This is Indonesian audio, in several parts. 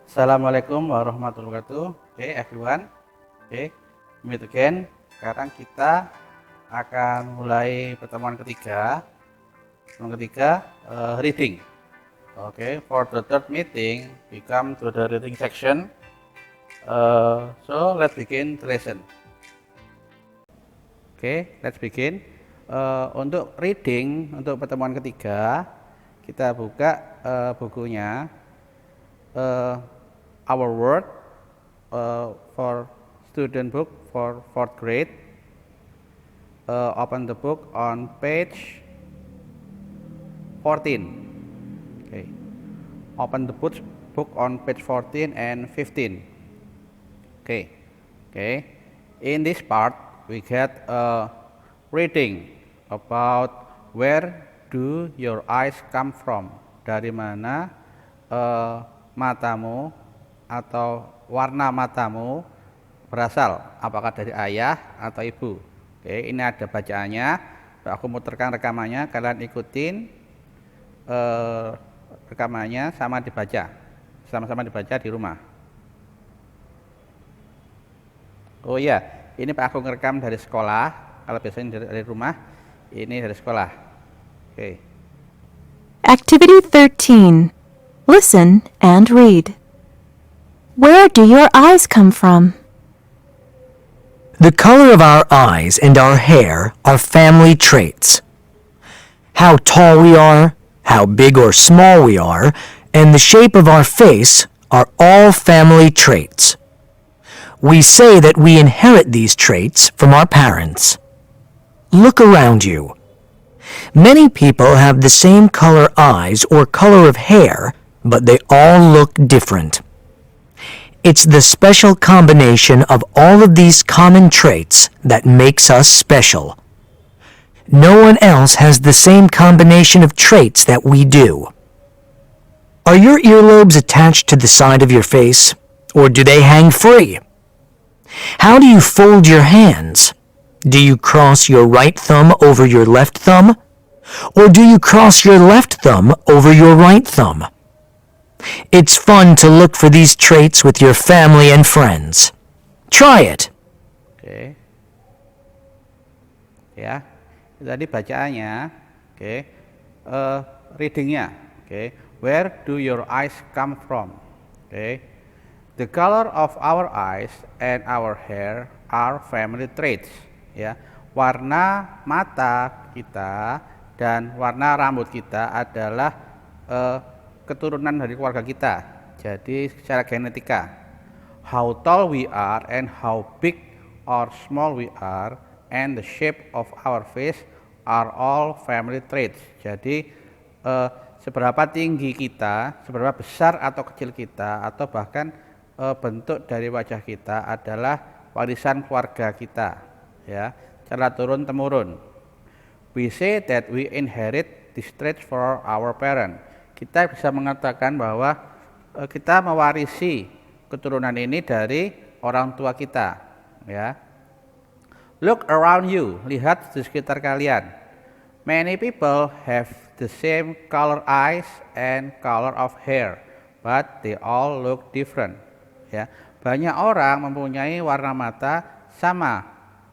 Assalamualaikum warahmatullahi wabarakatuh. Everyone. Meet again. Sekarang kita akan mulai pertemuan ketiga. Reading. For the third meeting, we come to the reading section. So let's begin the lesson. Let's begin. Untuk reading, untuk pertemuan ketiga, kita buka bukunya. Our word for student book for 4th grade. Open the book on page 14. Open the book on page 14 and 15. In this part we get a reading about where do your eyes come from. Dari mana matamu atau warna matamu berasal, apakah dari ayah atau ibu. Ini ada bacaannya. Aku muterkan rekamannya, kalian ikutin rekamannya sama dibaca di rumah. Oh iya, ini Pak aku ngerekam dari sekolah. Kalau biasanya dari rumah, ini dari sekolah. Activity 13. Listen and read. Where do your eyes come from? The color of our eyes and our hair are family traits. How tall we are, how big or small we are, and the shape of our face are all family traits. We say that we inherit these traits from our parents. Look around you. Many people have the same color eyes or color of hair, but they all look different. It's the special combination of all of these common traits that makes us special. No one else has the same combination of traits that we do. Are your earlobes attached to the side of your face, or do they hang free? How do you fold your hands? Do you cross your right thumb over your left thumb? Or do you cross your left thumb over your right thumb? It's fun to look for these traits with your family and friends. Try it. Ya, itu tadi bacaannya. Readingnya. Where do your eyes come from? The color of our eyes and our hair are family traits. Warna mata kita dan warna rambut kita adalah keturunan dari keluarga kita, jadi secara genetika. How tall we are and how big or small we are and the shape of our face are all family traits. Jadi seberapa tinggi kita, seberapa besar atau kecil kita, atau bahkan bentuk dari wajah kita adalah warisan keluarga kita, secara turun temurun. We say that we inherit these traits for our parents. Kita bisa mengatakan bahwa kita mewarisi keturunan ini dari orang tua kita. Look around you, lihat di sekitar kalian. Many people have the same color eyes and color of hair, but they all look different. Banyak orang mempunyai warna mata sama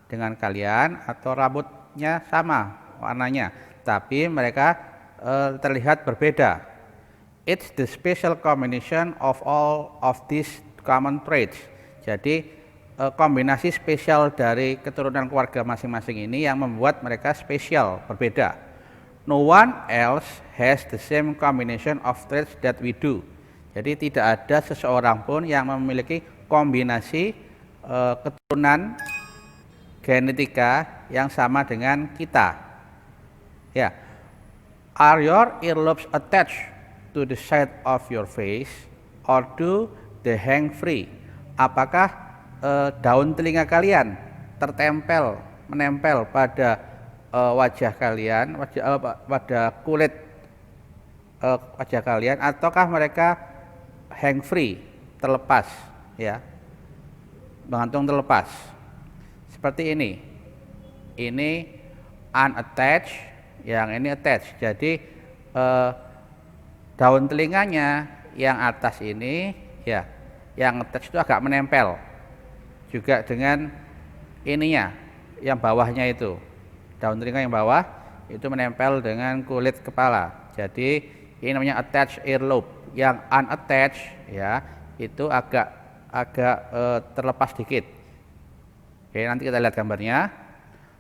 dengan kalian atau rambutnya sama warnanya, tapi mereka terlihat berbeda. It's the special combination of all of these common traits. Jadi kombinasi spesial dari keturunan keluarga masing-masing ini yang membuat mereka spesial, berbeda. No one else has the same combination of traits that we do. Jadi tidak ada seseorang pun yang memiliki kombinasi keturunan genetika yang sama dengan kita. Are your earlobes attached to the side of your face or do they hang free? Apakah daun telinga kalian menempel pada wajah kalian, pada kulit wajah kalian, ataukah mereka hang free, terlepas, menggantung terlepas? Seperti ini. Ini unattached, yang ini attached. Jadi daun telinganya yang atas ini ya. Yang attach itu agak menempel. Juga dengan ininya, yang bawahnya itu. Daun telinga yang bawah itu menempel dengan kulit kepala. Jadi ini namanya attached earlobe. Yang unattached ya, itu agak terlepas dikit. Oke, nanti kita lihat gambarnya.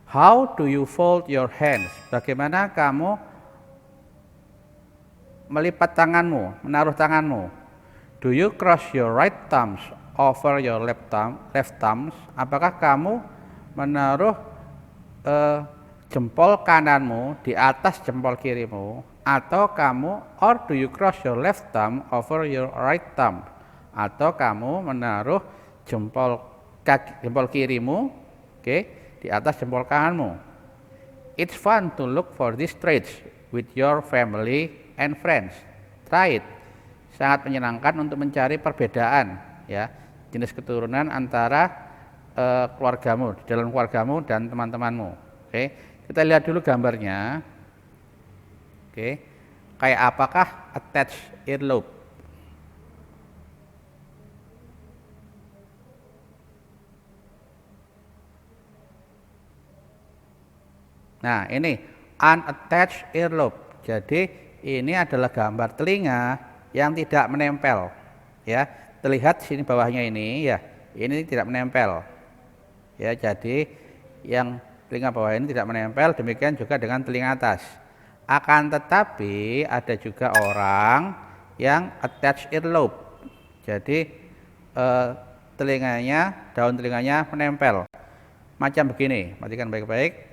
How do you fold your hands? Bagaimana kamu melipat tanganmu, menaruh tanganmu? Do you cross your right thumbs over your left thumbs? Apakah kamu menaruh jempol kananmu di atas jempol kirimu, atau kamu do you cross your left thumb over your right thumb? Atau kamu menaruh jempol kirimu, di atas jempol kananmu. It's fun to look for these traits with your family and friends. Try it. Sangat menyenangkan untuk mencari perbedaan, ya, jenis keturunan antara keluargamu, di dalam keluargamu dan teman-temanmu. Oke, kita lihat dulu gambarnya. Oke, kayak apakah attached earlobe? Nah, ini unattached earlobe. Jadi ini adalah gambar telinga yang tidak menempel, ya. Terlihat sini bawahnya ini, ya. Ini tidak menempel. Ya, jadi yang telinga bawah ini tidak menempel, demikian juga dengan telinga atas. Akan tetapi ada juga orang yang attached earlobe. Jadi daun telinganya menempel. Macam begini, perhatikan baik-baik.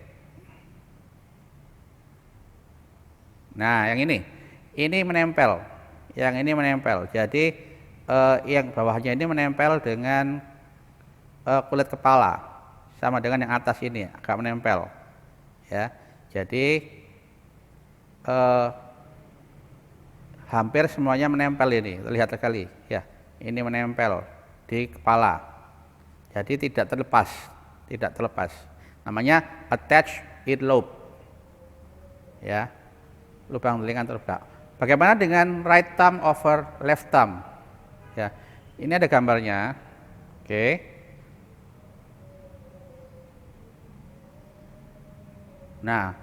Nah, yang ini menempel, yang ini menempel. Jadi yang bawahnya ini menempel dengan kulit kepala, sama dengan yang atas ini agak menempel, ya. Jadi hampir semuanya menempel ini, terlihat sekali, ya. Ini menempel di kepala, jadi tidak terlepas. Namanya attached earlobe, ya. Lubang telinga terbuka. Bagaimana dengan right thumb over left thumb? Ya, ini ada gambarnya. Oke. Nah,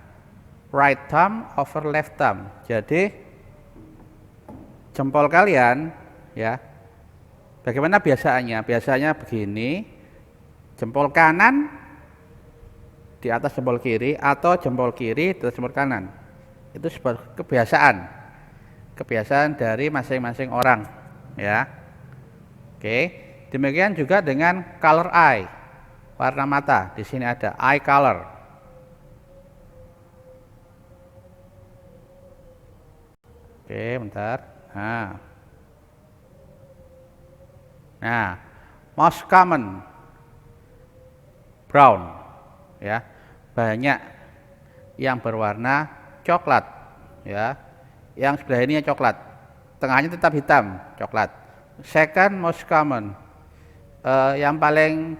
right thumb over left thumb. Jadi jempol kalian, ya. Bagaimana biasanya? Biasanya begini. Jempol kanan di atas jempol kiri, atau jempol kiri di atas jempol kanan. Itu sebuah kebiasaan dari masing-masing orang, ya. Oke, demikian juga dengan color eye, warna mata. Di sini ada eye color. Oke, bentar. Nah, most common brown, ya, banyak yang berwarna coklat, ya. Yang sebelah ini coklat, tengahnya tetap hitam, coklat. Second most common, yang paling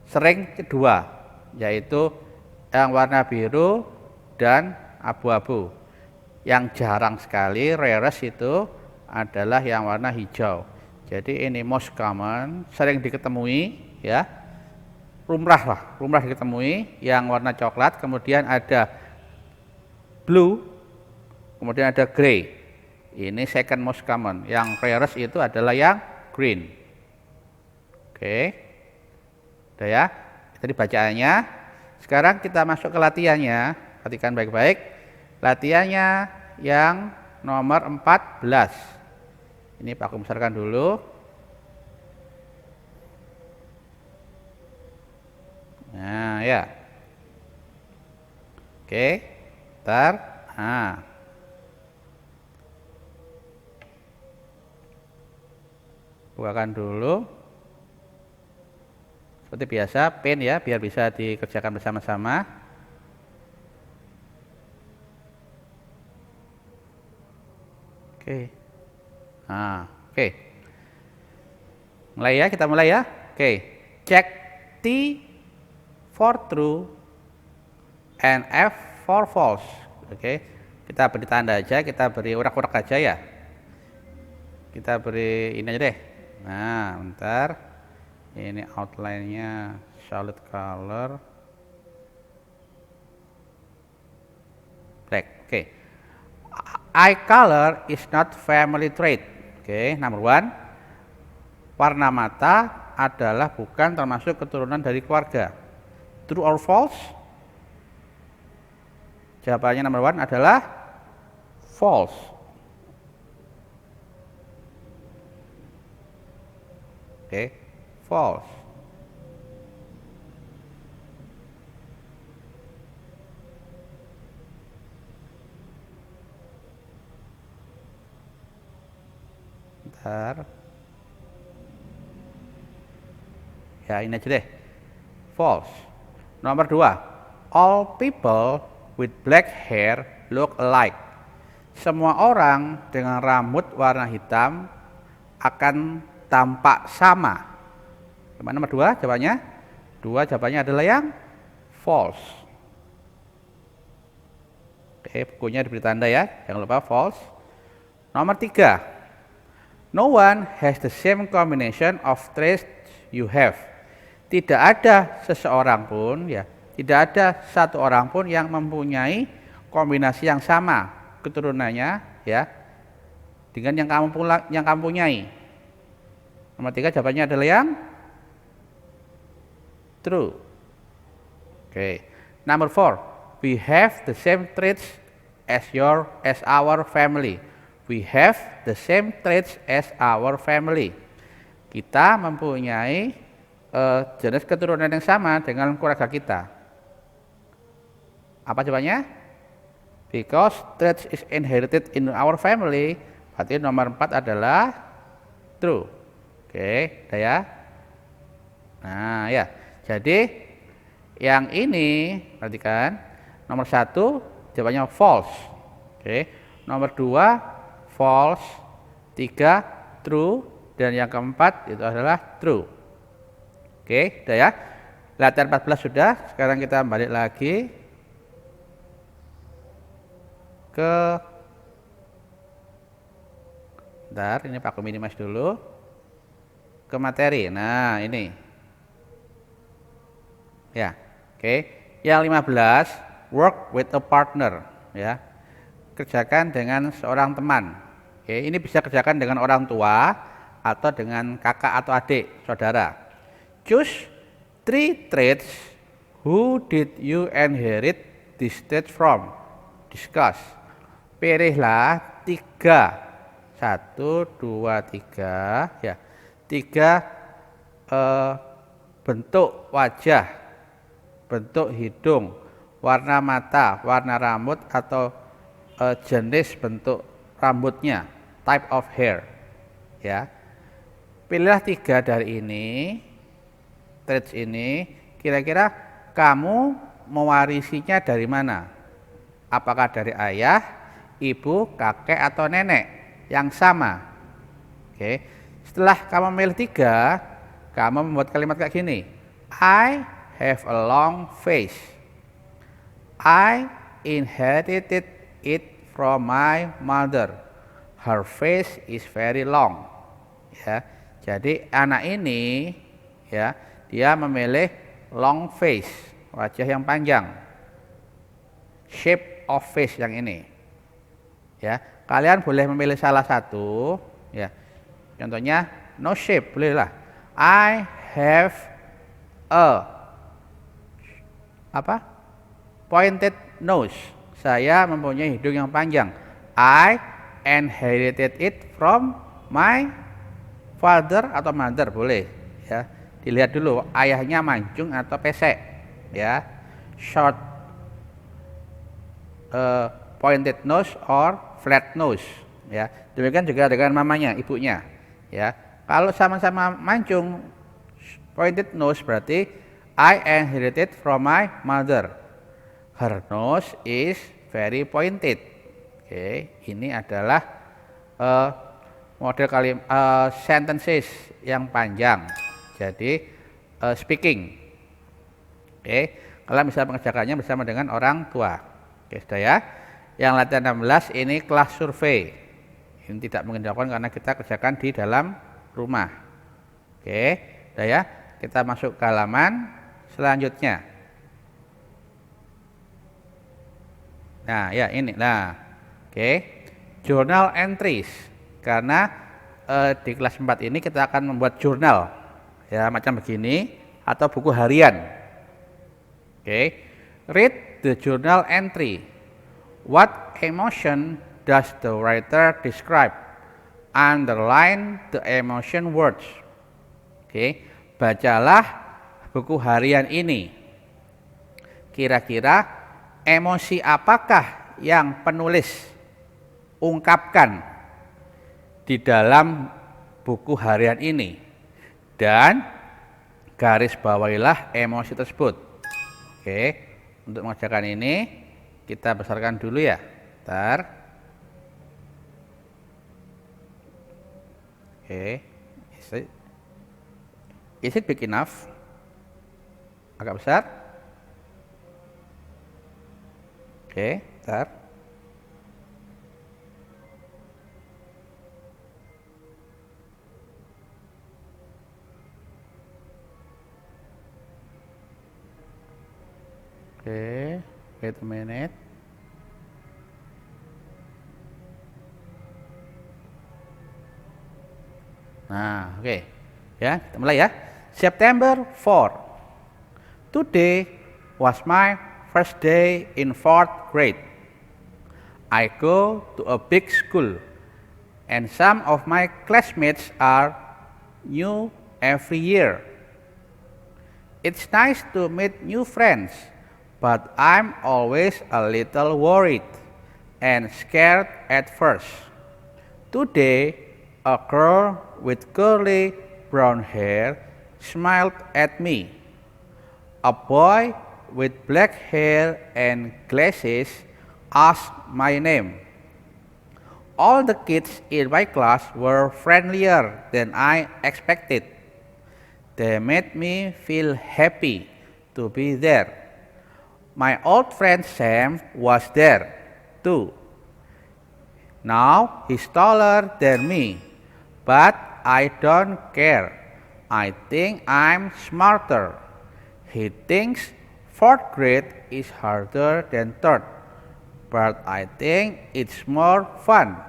sering kedua, yaitu yang warna biru dan abu-abu. Yang jarang sekali, rarest, itu adalah yang warna hijau. Jadi ini most common, sering diketemui, ya, lumrah diketemui yang warna coklat. Kemudian ada blue, kemudian ada gray. Ini second most common. Yang rarest itu adalah yang green. Oke, udah ya, tadi bacaannya. Sekarang kita masuk ke latihannya. Perhatikan baik-baik. Latihannya yang nomor 14. Ini Pak aku besarkan dulu. Nah, ya. Oke, bentar. Nah. Bukakan dulu. Seperti biasa, pen ya, biar bisa dikerjakan bersama-sama. Oke. Nah, oke. Mulai ya, kita mulai ya. Oke. Check T for true and F for false. Oke. Kita beri tanda aja, kita beri urak-urak aja ya. kita beri ini aja deh. Nah, bentar. Ini outline-nya solid color black. Oke. Eye color is not family trait. Oke, number one. Warna mata adalah bukan termasuk keturunan dari keluarga. True or false? Jawabannya number one adalah false. Oke, false. Bentar. Ya, ini aja deh. False. Nomor 2. All people with black hair look alike. Semua orang dengan rambut warna hitam akan tampak sama. Gimana nomor 2 jawabannya? 2 jawabannya adalah yang false. Oke, bukunya diberi tanda ya. Jangan lupa false. Nomor 3. No one has the same combination of traits you have. Tidak ada seseorang pun ya, tidak ada satu orang pun yang mempunyai kombinasi yang sama keturunannya ya dengan yang kamu punyai. Nomor 3 jawabannya adalah yang true. Oke. Number 4. We have the same traits as our family. We have the same traits as our family. Kita mempunyai jenis keturunan yang sama dengan keluarga kita. Apa jawabannya? Because traits is inherited in our family. Berarti nomor 4 adalah true. Oke, udah ya. Nah ya, jadi yang ini perhatikan. Nomor 1 jawabannya false. Oke, nomor 2 false, 3 true, dan yang keempat itu adalah true. Oke, udah ya. Latihan 14 sudah. Sekarang kita balik lagi ke bentar, ini Pak minimize dulu ke materi. Nah, ini. Ya. Oke. Yang 15, work with a partner, ya. Kerjakan dengan seorang teman. Oke, ini bisa kerjakan dengan orang tua atau dengan kakak atau adik, saudara. Choose 3 traits. Who did you inherit this trait from? Discuss. Pilihlah 3. 1, 2, 3 ya. 3 bentuk wajah, bentuk hidung, warna mata, warna rambut atau jenis bentuk rambutnya, type of hair ya. Pilihlah 3 dari ini, traits ini. Kira-kira kamu mewarisinya dari mana? Apakah dari ayah, ibu, kakek atau nenek yang sama? Oke. Setelah kamu memilih 3, kamu membuat kalimat kayak gini. I have a long face. I inherited it from my mother. Her face is very long. Ya. Jadi anak ini ya, dia memilih long face, wajah yang panjang. Shape of face yang ini. Ya, kalian boleh memilih salah satu ya. Contohnya no shape, bolehlah. I have a pointed nose. Saya mempunyai hidung yang panjang. I inherited it from my father atau mother, boleh ya. Dilihat dulu ayahnya mancung atau pesek ya. Short pointed nose or flat nose ya. Demikian juga dengan mamanya, ibunya ya. Kalau sama-sama mancung pointed nose berarti I inherited from my mother. Her nose is very pointed. Oke, ini adalah model sentences yang panjang. Jadi speaking. Oke, kalian bisa mengerjakannya bersama dengan orang tua. Oke, sudah ya. Yang latihan 16 ini kelas survei. Ini tidak mungkin dilakukan karena kita kerjakan di dalam rumah. Oke, udah ya. Kita masuk ke halaman selanjutnya. Nah, ya ini. Nah, oke. Journal entries. Karena di kelas 4 ini kita akan membuat jurnal. Ya, macam begini atau buku harian. Oke. Read the journal entry. What emotion does the writer describe? Underline the emotion words. Oke, bacalah buku harian ini. Kira-kira emosi apakah yang penulis ungkapkan di dalam buku harian ini? Dan garis bawahilah emosi tersebut. Oke, untuk mengerjakan ini kita besarkan dulu ya. Bentar. Oke, is it big enough? Agak besar. Oke, bentar. Oke, wait a minute. Nah, oke. Ya, kita mulai ya. September 4. Today was my first day in 4th grade. I go to a big school and some of my classmates are new every year. It's nice to meet new friends, but I'm always a little worried and scared at first. Today, a girl with curly brown hair smiled at me. A boy with black hair and glasses asked my name. All the kids in my class were friendlier than I expected. They made me feel happy to be there. My old friend Sam was there too. Now he's taller than me, but I don't care. I think I'm smarter. He thinks 4th grade is harder than 3rd, but I think it's more fun.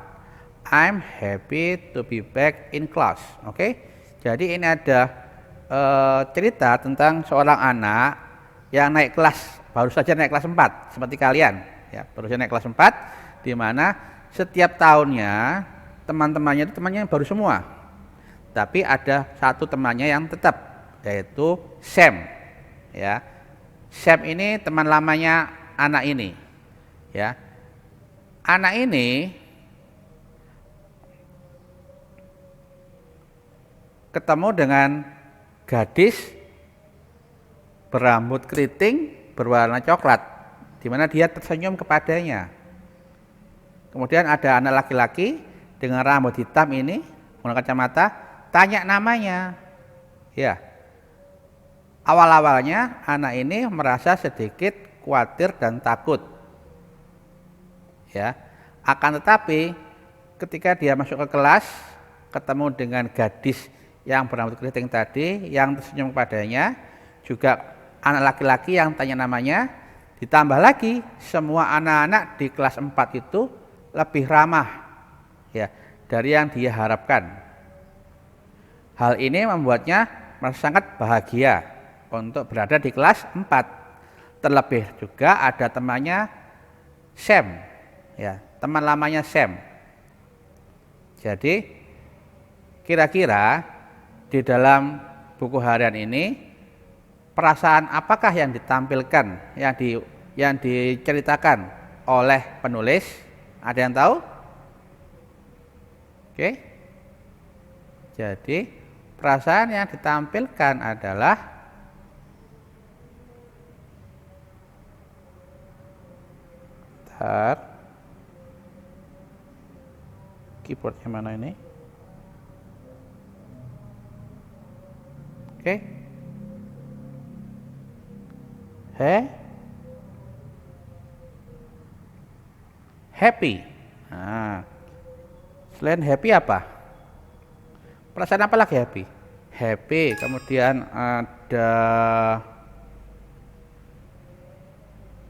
I'm happy to be back in class. Oke, jadi ini ada cerita tentang seorang anak yang naik kelas, baru saja naik kelas 4 seperti kalian. Ya, baru saja naik kelas 4, di mana setiap tahunnya teman-temannya itu temannya baru semua. Tapi ada satu temannya yang tetap, yaitu Sam. Ya, Sam ini teman lamanya anak ini. Ya, anak ini ketemu dengan gadis berambut keriting berwarna coklat, di mana dia tersenyum kepadanya. Kemudian ada anak laki-laki dengan rambut hitam ini, menggunakan kacamata, tanya namanya. Ya, awal-awalnya anak ini merasa sedikit khawatir dan takut. Ya, akan tetapi ketika dia masuk ke kelas, ketemu dengan gadis yang berambut keriting tadi, yang tersenyum kepadanya, juga anak laki-laki yang tanya namanya, ditambah lagi semua anak-anak di kelas 4 itu lebih ramah, ya, dari yang dia harapkan. Hal ini membuatnya merasa sangat bahagia untuk berada di kelas 4. Terlebih juga ada temannya Sam, ya, teman lamanya Sam. Jadi kira-kira di dalam buku harian ini perasaan apakah yang ditampilkan, yang diceritakan oleh penulis? Ada yang tahu? Oke. Jadi perasaan yang ditampilkan adalah keyboardnya mana ini? Oke. Happy. Nah, Selain happy apa? Perasaan apa lagi happy? Happy, kemudian ada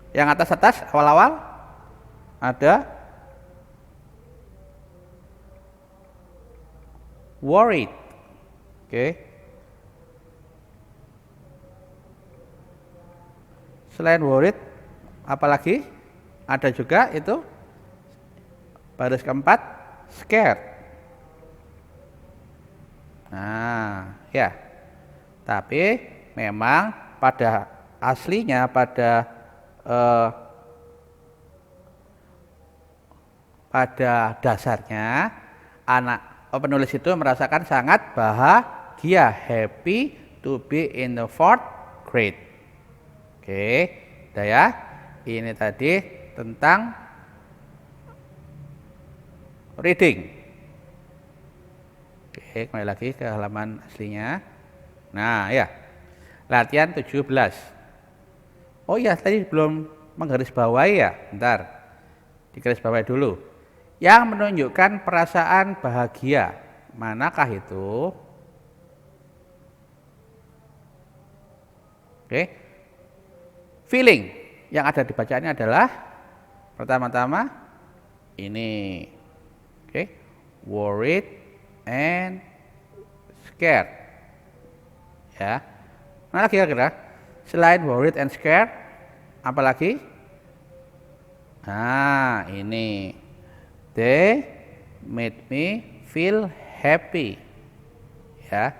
yang atas-atas awal-awal ada worried. Oke. Selain worried apalagi? Ada juga itu baris keempat scared. Nah, ya. Tapi memang pada aslinya pada dasarnya penulis itu merasakan sangat bahagia, happy to be in the fourth grade. Oke, udah ya. Ini tadi tentang reading. Oke, kembali lagi ke halaman aslinya. Nah, ya. Latihan 17. Oh iya, tadi belum menggarisbawahi ya. Bentar. Digarisbawahi dulu. Yang menunjukkan perasaan bahagia. Manakah itu? Oke. Feeling yang ada di bacaannya adalah pertama-tama ini. Oke. Worried and scared. Ya. Mana kira-kira? Selain worried and scared, apalagi? Nah, ini. They made me feel happy. Ya.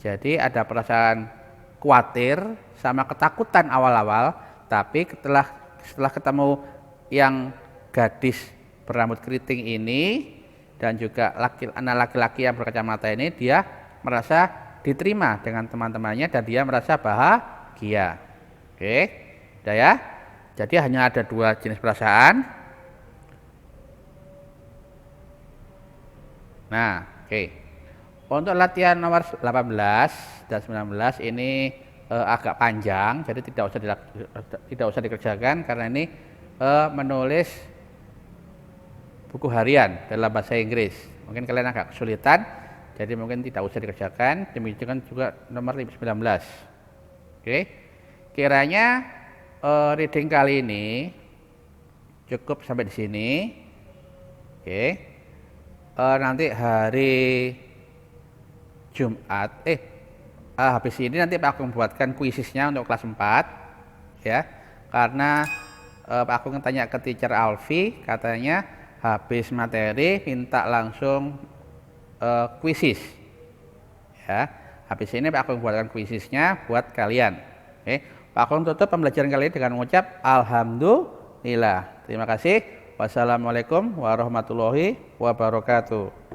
Jadi ada perasaan khawatir sama ketakutan awal-awal, tapi setelah ketemu yang gadis berambut keriting ini dan juga anak laki-laki yang berkacamata ini, dia merasa diterima dengan teman-temannya dan dia merasa bahagia. Oke, udah ya. Jadi hanya ada dua jenis perasaan. Nah, oke. Untuk latihan nomor 18 dan 19 ini agak panjang, jadi tidak usah dikerjakan karena ini menulis buku harian dalam bahasa Inggris. Mungkin kalian agak kesulitan, jadi mungkin tidak usah dikerjakan. Demikian juga nomor 19. Oke. Kiranya reading kali ini cukup sampai di sini. Oke. Nanti hari Jumat habis ini nanti Pak Agung buatkan kuisisnya untuk kelas 4 ya. Karena Pak Agung tanya ke teacher Alfi, katanya habis materi minta langsung kuisis. Ya. Habis ini Pak Agung buatkan kuisisnya buat kalian. Oke. Pak Agung tutup pembelajaran kali ini dengan mengucap alhamdulillah. Terima kasih. Wassalamualaikum warahmatullahi wabarakatuh.